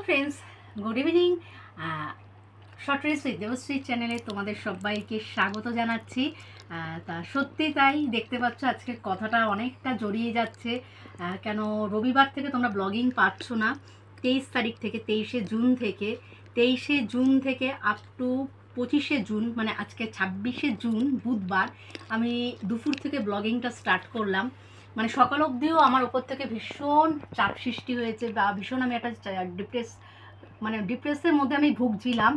Friends, good evening. Short reels with Debashree চ্যানেলে তোমাদের সবাইকে স্বাগত জানাচ্ছি। তা সত্যি তাই, দেখতে পাচ্ছ আজকের কথাটা অনেকটা জড়িয়ে যাচ্ছে। কেন রবিবার থেকে তোমরা ব্লগিং পাচ্ছ না। 23 তারিখ থেকে 23শে জুন থেকে আপ টু 25শে জুন, মানে আজকে 26শে জুন বুধবার, আমি দুপুর থেকে ব্লগিংটা স্টার্ট করলাম। মানে সকাল অবধিও আমার ওপর থেকে ভীষণ চাপ সৃষ্টি হয়েছে বা ভীষণ আমি একটা ডিপ্রেসের মধ্যে আমি ভুগছিলাম।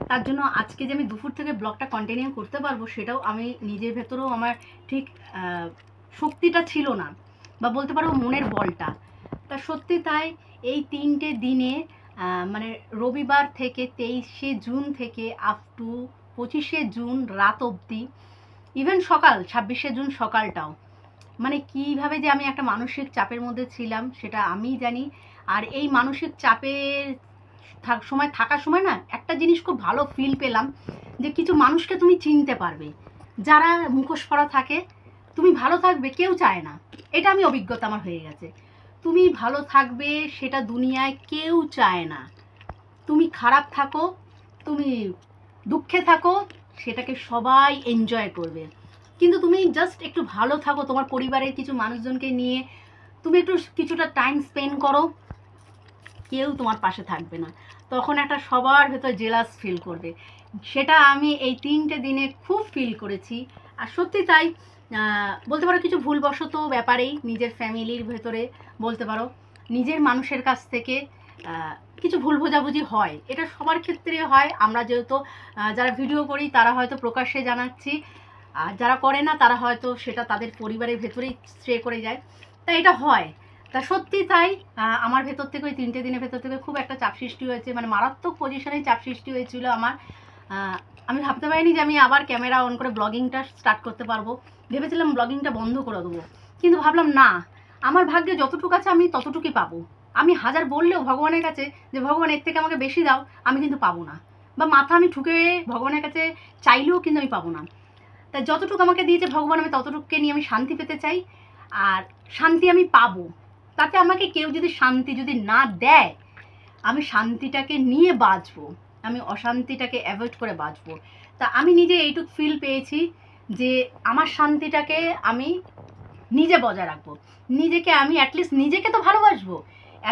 তার জন্য আজকে যে আমি দুপুর থেকে ব্লগটা কন্টিনিউ করতে পারবো সেটাও আমি নিজের ভেতরেও আমার ঠিক শক্তিটা ছিল না, বা বলতে পারবো মনের বলটা। তা সত্যি তাই, এই 3টে দিনে মানে রবিবার থেকে 23শে জুন থেকে আপ টু 25শে জুন রাত অবধি, ইভেন সকাল 26শে জুন সকালটাও, মানে কীভাবে যে আমি একটা মানসিক চাপের মধ্যে ছিলাম সেটা আমি জানি। আর এই মানসিক চাপের থাকার সময় না একটা জিনিস খুব ভালো ফিল পেলাম, যে কিছু মানুষকে তুমি চিনতে পারবে যারা মুখোশ পরা থাকে। তুমি ভালো থাকবে কেউ চায় না, এটা আমি অভিজ্ঞতা আমার হয়ে গেছে। তুমি ভালো থাকবে সেটা দুনিয়ায় কেউ চায় না। তুমি খারাপ থাকো, তুমি দুঃখে থাকো, সেটাকে সবাই এনজয় করবে। কিন্তু তুমি জাস্ট একটু ভালো থাকো, তোমার পরিবারের কিছু মানুষজনকে নিয়ে তুমি একটু কিছুটা টাইম স্পেন্ড করো, কেউ তোমার পাশে থাকবে না। তখন একটা সবার ভেতর জেলাস ফিল করবে। সেটা আমি এই 3টে দিনে খুব ফিল করেছি। আর সত্যি তাই, বলতে পারো কিছু ভুলবশত ব্যাপারেই নিজের ফ্যামিলির ভেতরে, বলতে পারো নিজের মানুষের কাছ থেকে কিছু ভুল বোঝাবুঝি হয়। এটা সবার ক্ষেত্রে হয়। আমরা যেহেতু যারা ভিডিও করি তারা হয়তো প্রকাশ্যে জানাচ্ছি, আর যারা করে না তারা হয়তো সেটা তাদের পরিবারের ভেতরেই স্টে করে যায়। তাই এটা হয়। তা সত্যি তাই, আমার ভেতর থেকে ওই 3টে দিনের ভেতর থেকে খুব একটা চাপ সৃষ্টি হয়েছে, মানে মারাত্মক পজিশনে চাপ সৃষ্টি হয়েছিল আমার। আমি ভাবতে পারিনি যে আমি আবার ক্যামেরা অন করে ব্লগিংটা স্টার্ট করতে পারবো। ভেবেছিলাম ব্লগিংটা বন্ধ করে দেবো, কিন্তু ভাবলাম না, আমার ভাগ্যে যতটুকু আছে আমি ততটুকুই পাবো। আমি হাজার বললেও ভগবানের কাছে যে ভগবান এর থেকে আমাকে বেশি দাও, আমি কিন্তু পাবো না। বা মাথা আমি ঠুকে ভগবানের কাছে চাইলেও কিন্তু আমি পাবো না। তাই যতটুকু আমাকে দিয়েছে ভগবান, আমি ততটুকুকে নিয়ে আমি শান্তি পেতে চাই। আর শান্তি আমি পাবো, তাতে আমাকে কেউ যদি শান্তি যদি না দেয়, আমি শান্তিটাকে নিয়ে বাঁচবো, আমি অশান্তিটাকে অ্যাভয়েড করে বাঁচবো। তা আমি নিজে এইটুকু ফিল পেয়েছি যে আমার শান্তিটাকে আমি নিজে বজায় রাখবো। নিজেকে আমি অ্যাটলিস্ট নিজেকে তো ভালোবাসবো।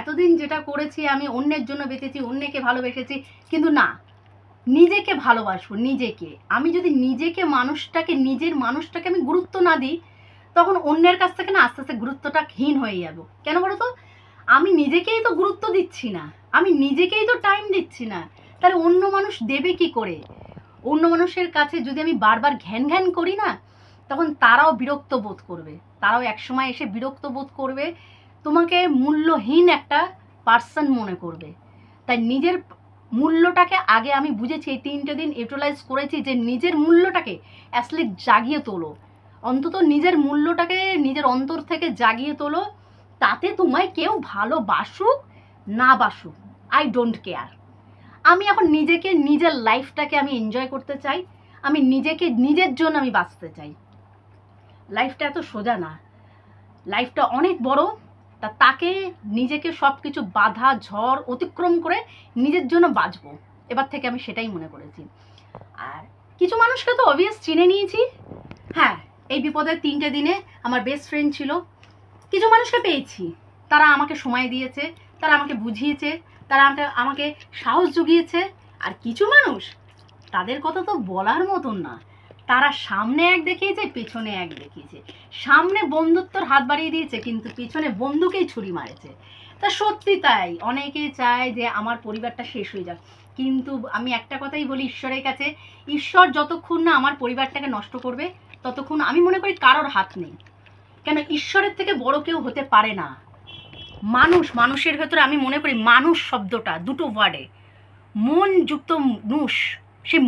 এতদিন যেটা করেছি আমি অন্যের জন্য বেঁচেছি, অন্যকে ভালোবেসেছি, কিন্তু না, নিজেকে ভালোবাসবো। নিজেকে আমি যদি নিজের মানুষটাকে আমি গুরুত্ব না দিই, তখন অন্যের কাছ থেকে না আস্তে আস্তে গুরুত্বটা হীন হয়ে যাব। কেন বলো তো? আমি নিজেকেই তো গুরুত্ব দিচ্ছি না, আমি নিজেকেই তো টাইম দিচ্ছি না, তাহলে অন্য মানুষ দেবে কি করে? অন্য মানুষের কাছে যদি আমি বারবার ঘ্যান ঘ্যান করি না, তখন তারাও বিরক্ত বোধ করবে, তারাও একসময় এসে বিরক্ত বোধ করবে, তোমাকে মূল্যহীন একটা পার্সন মনে করবে। তাই নিজের মূল্যটাকে আগে আমি বুঝেছি, এই 3টে দিন ইউটিলাইজ করেছি যে নিজের মূল্যটাকে অ্যাসলি জাগিয়ে তোলো। অন্তত নিজের মূল্যটাকে নিজের অন্তর থেকে জাগিয়ে তোলো। তাতে তোমায় কেউ ভালোবাসুক না বাসুক, আই ডোন্ট কেয়ার। আমি এখন নিজেকে, নিজের লাইফটাকে আমি এনজয় করতে চাই। আমি নিজেকে, নিজের জন্য আমি বাঁচতে চাই। লাইফটা এত সোজা না, লাইফটা অনেক বড়। তাকে নিজেকে সব কিছু বাধা ঝড় অতিক্রম করে নিজের জন্য বাঁচবো। এবার থেকে আমি সেটাই মনে করেছি। আর কিছু মানুষকে তো অবভিয়াস চিনে নিয়েছি। হ্যাঁ, এই বিপদের 3টে দিনে আমার বেস্ট ফ্রেন্ড ছিল। কিছু মানুষকে পেয়েছি, তারা আমাকে সময় দিয়েছে, তারা আমাকে বুঝিয়েছে, তারা আমাকে সাহস জুগিয়েছে। আর কিছু মানুষ, তাদের কথা তো বলার মতন না। তারা সামনে এক দেখিয়েছে, পেছনে এক দেখিয়েছে। সামনে বন্ধুত্বর হাত বাড়িয়ে দিয়েছে, কিন্তু পিছনে বন্ধুকেই ছুরি মারেছে। তা সত্যি তাই, অনেকেই চায় যে আমার পরিবারটা শেষ হয়ে যাক, কিন্তু আমি একটা কথাই বলি ঈশ্বরের কাছে, ঈশ্বর যতক্ষণ না আমার পরিবারটাকে নষ্ট করবে, ততক্ষণ আমি মনে করি কারোর হাত নেই। কেন, ঈশ্বরের থেকে বড় কেউ হতে পারে না। মানুষের ভেতরে আমি মনে করি মানুষ শব্দটা দুটো ওয়ার্ডে, মন যুক্ত নুষ। সে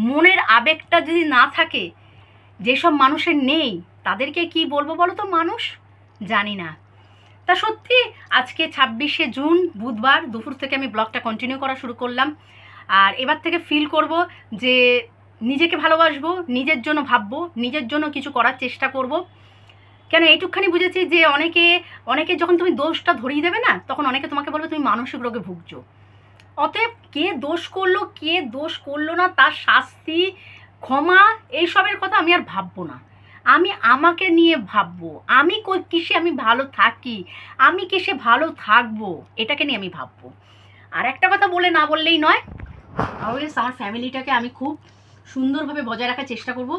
মনের আবেগটা যদি না থাকে, যেসব মানুষের নেই, তাদেরকে কি বলবো বলো তো? মানুষ জানি না। তা সত্যি আজকে 26শে জুন বুধবার দুপুর থেকে আমি ব্লগটা কন্টিনিউ করা শুরু করলাম। আর এবার থেকে ফিল করব যে নিজেকে ভালোবাসবো, নিজের জন্য ভাববো, নিজের জন্য কিছু করার চেষ্টা করব। কেন এইটুকখানি বুঝেছি যে অনেকে যখন তুমি দোষটা ধরিয়ে দেবে না, তখন অনেকে তোমাকে বলবে তুমি মানসিক রোগে ভুগছো। অতএব কে দোষ করলো কে দোষ করলো না, তার শাস্তি, ক্ষমা, এইসবের কথা আমি আর ভাববো না। আমি আমাকে নিয়ে ভাববো, আমি কিসে আমি ভালো থাকি, আমি কিসে ভালো থাকবো, এটাকে নিয়ে আমি ভাববো। আর একটা কথা বলে না বললেই নয়, অলওয়েজ আমার ফ্যামিলিটাকে আমি খুব সুন্দরভাবে বজায় রাখার চেষ্টা করব।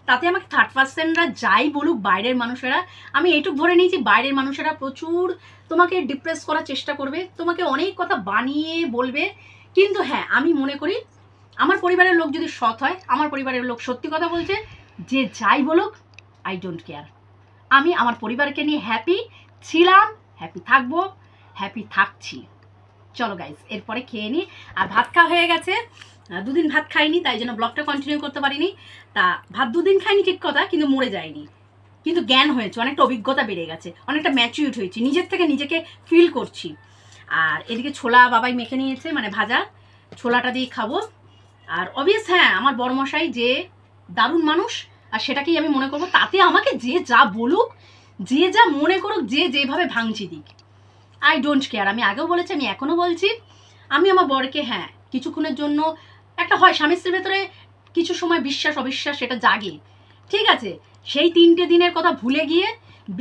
তাতে আমাকে থার্ড পার্সনরা যাই বলুক, বাইরের মানুষেরা, আমি এইটুক ধরে নিয়েছি, বাইরের মানুষেরা প্রচুর তোমাকে ডিপ্রেস করার চেষ্টা করবে, তোমাকে অনেক কথা বানিয়ে বলবে। কিন্তু হ্যাঁ, আমি মনে করি আমার পরিবারের লোক যদি সৎ হয়, আমার পরিবারের লোক সত্যি কথা বলছে, যে যাই বলুক আই ডোন্ট কেয়ার। আমি আমার পরিবারকে নিয়ে হ্যাপি ছিলাম, হ্যাপি থাকবো, হ্যাপি থাকছি। চলো গাইজ, এরপরে খেয়ে নিই। আর ভাত খাওয়া হয়ে গেছে, 2 দিন ভাত খাইনি, তাই জন্য ব্লগটা কন্টিনিউ করতে পারিনি। তা ভাত 2 দিন খাইনি ঠিক কথা, কিন্তু মরে যায়নি, কিন্তু জ্ঞান হয়েছে, অনেকটা অভিজ্ঞতা বেড়ে গেছে, অনেকটা ম্যাচিউর হয়েছি, নিজের থেকে নিজেকে ফিল করছি। আর এদিকে ছোলা বাবাই মেখে নিয়েছে, মানে ভাজা ছোলাটা দিয়ে খাবো। আর অবভিয়াস হ্যাঁ, আমার বড়মশাই যে দারুণ মানুষ, আর সেটাকেই আমি মনে করবো। তাতে আমাকে যে যা বলুক, যে যা মনে করুক, যে যেভাবে ভাঙছি দিক, আই ডোন্ট কেয়ার। আমি আগেও বলেছি, আমি এখনও বলছি, আমি আমার বরকে হ্যাঁ কিছুক্ষণের জন্য একটা হয় স্বামী স্ত্রীর ভেতরে কিছু সময় বিশ্বাস অবিশ্বাস সেটা জাগে, ঠিক আছে, সেই 3টে দিনের কথা ভুলে গিয়ে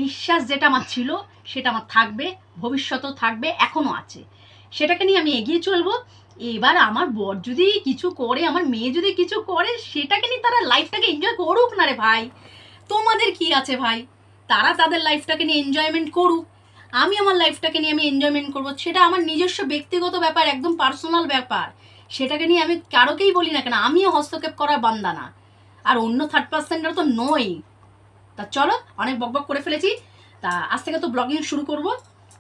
বিশ্বাস যেটা আমার ছিল সেটা আমার থাকবে, ভবিষ্যতেও থাকবে, এখনও আছে, সেটাকে নিয়ে আমি এগিয়ে চলবো। এবার আমার বর যদি কিছু করে, আমার মেয়ে যদি কিছু করে, সেটাকে নিয়ে তারা লাইফটাকে এনজয় করুক না রে ভাই, তোমাদের কি আছে ভাই, তারা তাদের লাইফটাকে নিয়ে এনজয়মেন্ট করুক, আমি আমার লাইফটাকে নিয়ে আমি এনজয়মেন্ট করবো, সেটা আমার নিজস্ব ব্যক্তিগত ব্যাপার, একদম পার্সোনাল ব্যাপার, সেটাকে নিয়ে আমি কারোকেই বলি না কেন, আমিও হস্তক্ষেপ করার বান্দা না, আর অন্য থার্ড পার্সনরা তো নই। তা চলো, অনেক বকবক করে ফেলেছি, তা আজ থেকে তো ব্লগিং শুরু করব,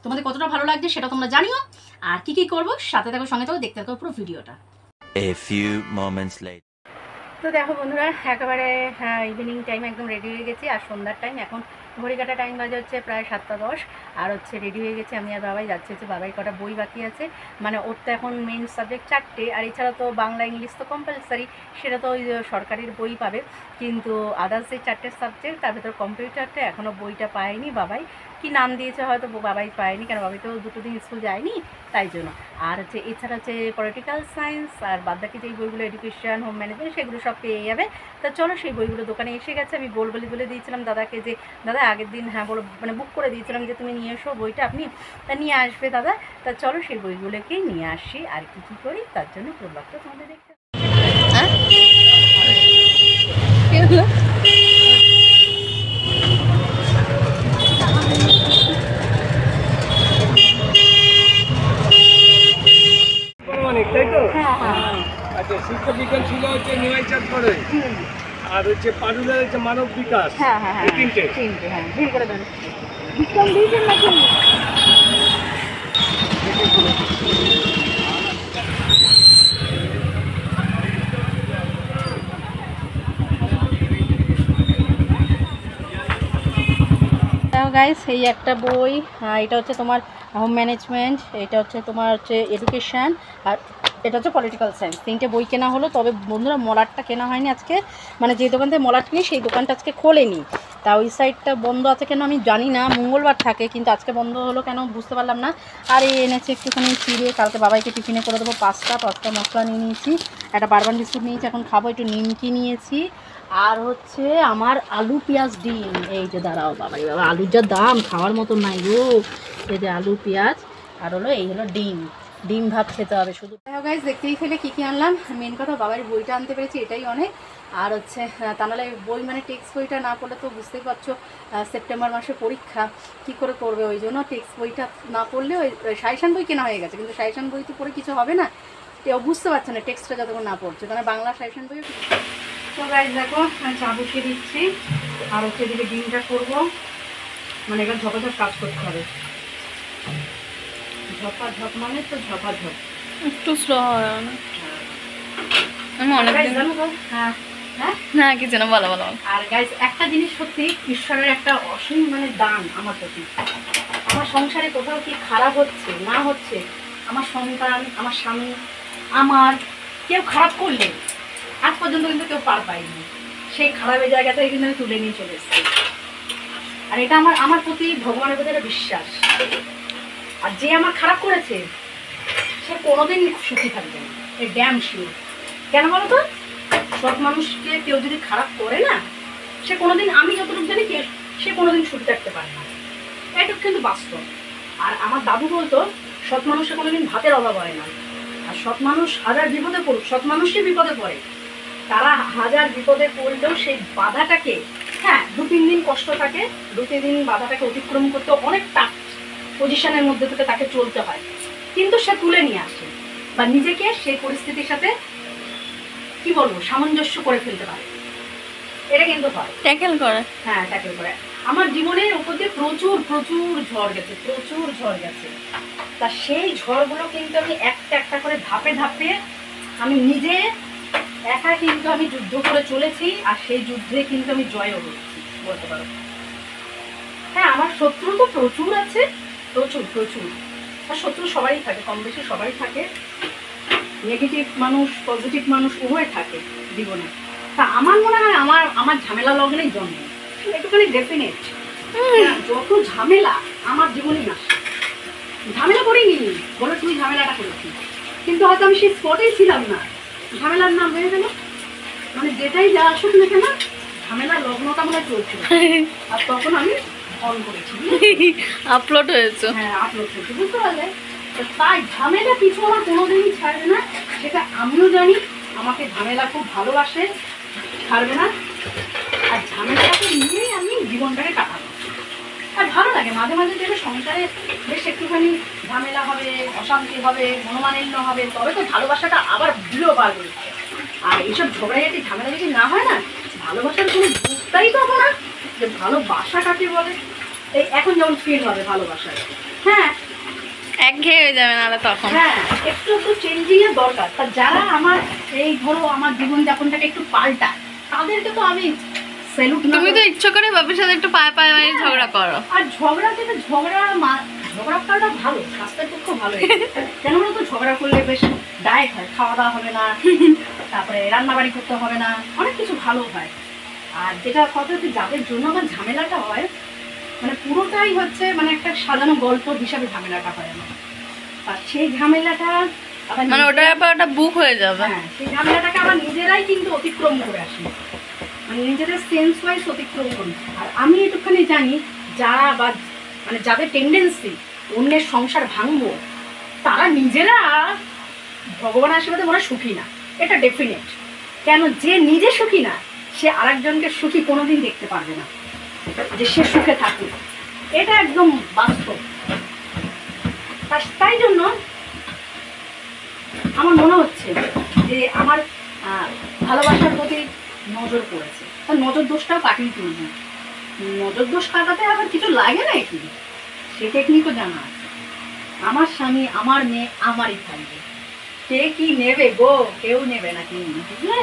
তোমাদের কতটা ভালো লাগছে সেটা তোমরা জানিও, আর কি কি করবো সাথে থাকো, সঙ্গে থাকো, দেখতে থাকো পুরো ভিডিওটা। A few moments later. তো দেখো বন্ধুরা, একেবারে হ্যাঁ ইভিনিং টাইম একদম রেডি হয়ে গেছি, আর সন্ধ্যার টাইম, এখন ঘড়ি কাটা টাইম বাজে হচ্ছে প্রায় 7টা 10, আর হচ্ছে রেডি হয়ে গেছে আমি আর বাবাই যাচ্ছি হচ্ছে, বাবাই কটা বই বাকি আছে, মানে ওর তো এখন মেন সাবজেক্ট 4টে, আর এছাড়া তো বাংলা ইংলিশ তো কম্পালসারি, সেটা তো ওই সরকারির বই পাবে, কিন্তু আদার্স এই 4টে সাবজেক্ট, তার ভেতর কম্পিউটারটা এখনও বইটা পায়নি বাবাই, কি নাম দিয়েছে হয়তো বাবাই পায়নি, কেন বাবাই তো 2 দিন স্কুল যায়নি, তাই জন্য। আর হচ্ছে এছাড়া হচ্ছে পলিটিক্যাল সায়েন্স, আর বাদবাকি যেই বইগুলো এডুকেশন, হোম ম্যানেজমেন্ট, সেগুলো সব পেয়ে যাবে। তা চলো, সেই বইগুলো দোকানে এসে গেছে, আমি বলে দিয়েছিলাম দাদাকে যে দাদা আগের দিন হ্যাঁ বলো, মানে বুক করে দিয়েছিলাম যে তুমি নিয়ে এসো বইটা, আপনি তা নিয়ে আসবে দাদা। তা চলো সেই বইগুলোকেই নিয়ে আসি, আর কি কী করি তার জন্য পুরো ব্লগটা তোমাদের দেখতে। আচ্ছা, শিক্ষা বিজ্ঞান ছিল হচ্ছে নিমাইচাঁদ পড়ে, আর হচ্ছে পারুলের হচ্ছে মানব বিকাশ, এই তিনটে। গাইস, এই একটা বই, এটা হচ্ছে তোমার হোম ম্যানেজমেন্ট, এটা হচ্ছে তোমার হচ্ছে এডুকেশান, আর এটা হচ্ছে পলিটিক্যাল সায়েন্স। 3টে বই কেনা হলো, তবে বন্ধুরা মলাটটা কেনা হয়নি আজকে, মানে যে দোকান থেকে মলাট কিনি সেই দোকানটা আজকে খোলেনি, তা ওই সাইডটা বন্ধ আছে কেন আমি জানি না, মঙ্গলবার থাকে, কিন্তু আজকে বন্ধ হলো কেন বুঝতে পারলাম না। আর এই এনেছে একটুখানি চিড়ে, কালকে বাবাইকে টিফিনে করে দেবো, পাস্তা মশলা নিয়ে নিয়েছি, একটা বারবান বিস্কুট নিয়েছি, এখন খাবো, একটু নিমকি নিয়েছি, আর হচ্ছে আমার আলু পেঁয়াজ ডিম, এই যে দাঁড়াও বাবাই বাবা, আলুর যা দাম খাওয়ার মতো নাই গো, এই যে আলু পেঁয়াজ, আর হলো এই হলো ডিম ভাত খেতে হবে শুধু। গাইস, দেখতেই ফেলে কী কী আনলাম, মেন কথা বাবার বইটা আনতে পেরেছি, এটাই অনেক। আর হচ্ছে তা নাহলে বই মানে টেক্সট বইটা না পড়লে তো বুঝতেই পারছো, সেপ্টেম্বর মাসে পরীক্ষা, কি করে করবে, ওই জন্য টেক্সট বইটা না পড়লে ওই সাজেশন বই কেনা হয়ে গেছে, কিন্তু সাজেশন বই তো পড়ে কিছু হবে না, কেউ বুঝতে পারছে না টেক্সটটা যতক্ষণ না পড়ছে, কারণ বাংলা সাজেশন বইও। তো গাইস দেখো, আমি চা বসিয়ে দিচ্ছি, আর হচ্ছে এদিকে ডিমটা করবো, মানে এবার ঝপাঝপ কাজ করতে হবে, ঝপাঝপ মানে তো ঝপাঝপ, একটু স্লো হয় না, আমি অনেক হ্যাঁ হ্যাঁ না কিছু না, বলো বলো। আর গাইস, একটা জিনিস সত্যি, ঈশ্বরের একটা অসীম মানে দান আমার প্রতি, আমার সংসারে কোথাও কি খারাপ হচ্ছে না হচ্ছে, আমার সন্তান, আমার স্বামী, আমার কেউ খারাপ করলে আজ পর্যন্ত কিন্তু কেউ পার পায়নি, সেই খারাপের জায়গাটাই কিন্তু আমি তুলে নিয়ে চলে এসেছি। আর এটা আমার প্রতি ভগবানের প্রতি একটা বিশ্বাস। আর যে আমার খারাপ করেছে সে কোনোদিন সুখী থাকবে না, এই ড্যাম শিওর। কেন বলো তো? সব মানুষকে কেউ যদি খারাপ করে না, সে কোনোদিন, আমি যতটুকু জানি সে কোনোদিন সুখী থাকতে পারে না। এটুকু কিন্তু বাস্তব। আর আমার দাদু বলতো সৎ মানুষের কোনোদিন ভাতের অভাব হয় না। আর সৎ মানুষ হাজার বিপদে পড়ুক, সৎ মানুষই বিপদে পড়ে। তারা হাজার বিপদে পড়লেও সেই বাধাটাকে, হ্যাঁ 2-3 দিন কষ্ট থাকে, 2-3 দিন বাধাটাকে অতিক্রম করতে অনেক টাফ পজিশনের মধ্যে থেকে তাকে চলতে হয়, কিন্তু সে তুলে নিয়ে আসে বা নিজেকে সেই পরিস্থিতির সাথে কি বলবো সামঞ্জস্য করে ফেলতে পারে। এটা কিন্তু হয়, ট্যাকেল করে। হ্যাঁ ট্যাকেল করে। আমার জীবনের উপর দিয়ে প্রচুর প্রচুর ঝড় গেছে, প্রচুর ঝড় গেছে। তা সেই ঝড়গুলো কিন্তু আমি একটা একটা করে ধাপে ধাপে আমি নিজে একা কিন্তু আমি যুদ্ধ করে চলেছি। আর সেই যুদ্ধে কিন্তু আমি জয়ও হয়েছি বলতে পারো। হ্যাঁ আমার শত্রু তো প্রচুর আছে, প্রচুর প্রচুর। আর শত্রু সবারই থাকে, কম বেশি সবারই থাকে। নেগেটিভ মানুষ পজিটিভ মানুষ উভয় থাকে জীবনে। তা আমার মনে হয় আমার ঝামেলা লগ্নেই জন্ম, একটুখানি ডেফিনেট। যত ঝামেলা আমার জীবনেই আসে, ঝামেলা করিনি বলে তুমি ঝামেলাটা করেছি, কিন্তু হয়তো আমি সেই স্পটেই ছিলাম না, ঝামেলার নাম হয়ে গেল। মানে যেটাই যা আসুক না কেন ঝামেলা লগ্নটা মনে চলছিল, আর তখন আমি অন করেছি, আপলোড হয়েছে। হ্যাঁ আপলোড করছি, বুঝতে পারলে? তাই ঝামেলা কিছু আমার কোনোদিনই ছাড়বে না, সেটা আমিও জানি। আমাকে ঝামেলা খুব ভালোবাসে, ছাড়বে না। আর ঝামেলাটাকে নিয়েই আমি জীবনটাকে কাটাবো। আর ভালো লাগে মাঝে মাঝে দেখবে সংসারে বেশ একটুখানি ঝামেলা হবে, অশান্তি হবে, মনোমালিন্য হবে, তবে তো ভালোবাসাটা আবার ভুলেও পারবে। আর এইসব ঝগড়াঝাটি ঝামেলা যদি না হয় না, ভালোবাসার কোনো বুঝতেই পাবো না যে ভালোবাসা কাকে বলে। এই এখন যেমন ফিল হবে ভালোবাসায়, হ্যাঁ একঘেয়ে হয়ে যাবে না তখন। হ্যাঁ একটু একটু চেঞ্জিং এর দরকার। তা যারা আমার এই ধরো আমার জীবনযাপনটাকে একটু পাল্টায় তাদেরকে তো আমি স্যালুট। তুমি তো ইচ্ছা করে বাবার সাথে একটু পায়ে পায়ে মারি ঝগড়া করো। আর ঝগড়া থেকে ঝগড়া করাটা ভালো, স্বাস্থ্যের পক্ষে ভালো। কেন বলো তো? ঝগড়া করলে বেশ ডায়েট হয়, খাওয়া দাওয়া হবে না, তারপরে রান্নাবাড়ি করতে হবে না, অনেক কিছু ভালো হয়। আর যেটা কথা হচ্ছে যাদের জন্য আমার ঝামেলাটা হয়, মানে পুরোটাই হচ্ছে মানে একটা সাজানো গল্প হিসাবে ঝামেলাটা হয় আমার। আর সেই ঝামেলাটা আবার মানে ওটার ব্যাপার ওটা বুক হয়ে যাবে। হ্যাঁ সেই ঝামেলাটাকে আবার নিজেরাই কিন্তু অতিক্রম করে আসি, মানে নিজেদের সেন্স ওয়াইজ অতিক্রম করি। আর আমি একটুখানি জানি যারা বা মানে যাদের টেন্ডেন্সি অন্যের সংসার ভাঙবো, তারা নিজেরা ভগবানের আশীর্বাদে মনে হয় সুখী না, এটা ডেফিনেট। কেন? যে নিজে সুখী না সে আরেকজনকে সুখী কোনোদিন দেখতে পারবে না, যে সে সুখে থাকুক, এটা একদম বাস্তব। তাই জন্য আমার মনে হচ্ছে যে আমার ভালোবাসার প্রতি নজর পড়েছে, তার নজর দোষটাও কাটিয়ে তুলবে। নজর দোষ কাটাতে আবার কিছু লাগে না, কি সে টেকনিকও জানা আছে। আমার স্বামী আমার মেয়ে আমারই থাকবে, কে কি নেবে গো? কেউ নেবে না, কেউ বুঝলে?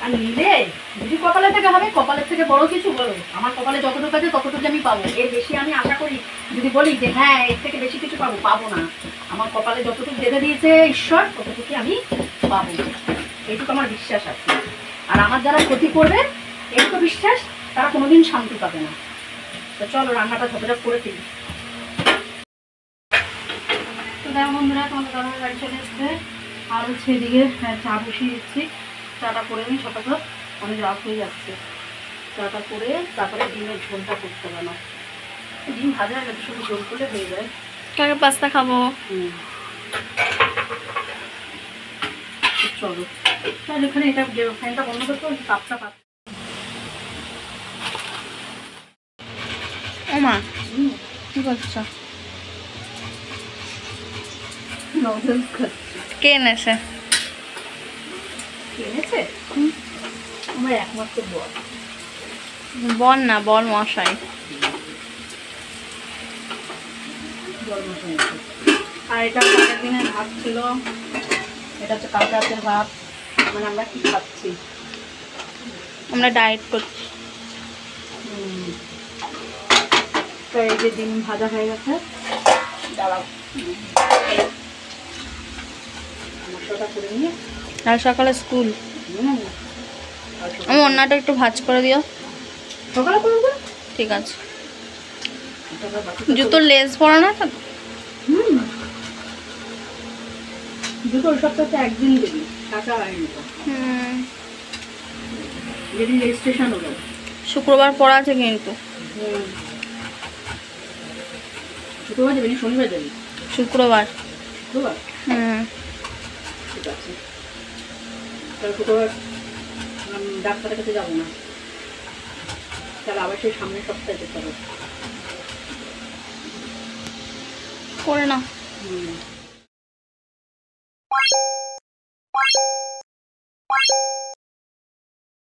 আর নিলে যদি কপালে থেকে হবে, কপালের থেকে বড় কিছু বলো। আমার কপালে যতটুকু আছে ততটুকু আমি পাবো, এর বেশি আমি আশা করি যদি বলি যে হ্যাঁ এর থেকে বেশি কিছু পাবো, পাবো না। আমার কপালে যতটুকু বেঁধে দিয়েছে ঈশ্বর ততটুকু আমি পাবো, এইটুকু আমার বিশ্বাস আছে। আর আমার যারা ক্ষতি করবে এইটুকু বিশ্বাস, তারা কোনোদিন শান্তি পাবে না। তো চলো রান্নাটা ঝপঝপ করে ফেলি। তো দেখো বন্ধুরা, তোমাদের দাদার বাড়ি চলে এসছে, আর হচ্ছে এদিকে চা বসিয়ে দিচ্ছি। চাটা করে নিই, সকাল অনেক রাত হয়ে যাচ্ছে। চাটা করে তারপরে ডিমের ঝোলটা করতে হবে না, ডিম ভাজা হয়ে গেছে, শুধু ঝোল করলে হয়ে যায়। কাকে পাস্তা খাবো। চলো তাহলে এখানে এটা ফ্যানটা বন্ধ করতে হবে, তাপটা পাচ্ছে। ও মা কি করছো? নজেলস খাচ্ছি। কে এনেছে? এনেছে আমার একমাত্র বল। বল না, বল মশাই। আর এটা আগের দিনের ভাত ছিল, এটা হচ্ছে কালকে রাতের ভাত। মানে আমরা কি খাচ্ছি? আমরা ডায়েট করছি। তো এই যে ডিম ভাজা হয়ে গেছে, দাঁড়াও মশলাটা করে নিয়ে। আর সকালে স্কুল, আমি অন্যটা একটু ভাজ করে দিও। সকালে করবো ঠিক আছে। তারপর বাকিটা জুতোর লেস পরানো আছে তো? হুম, জুতো ওই সপ্তাহে একদিন দেবি, টাকা হয়নি তো, হুম, যেদিন রেজিস্ট্রেশন হলো। শুক্রবার পড়া আছে কিন্তু। শুক্রবার দেবেনি, শনিবার দেবি? শুক্রবার। শুক্রবার, হুম, ঠিক আছে। তাহলে শুক্রবার ডাক্তারের কাছে যাবো না, তাহলে আবার সেই সামনের সপ্তাহে যেতে হবে। করে নাও। হুম।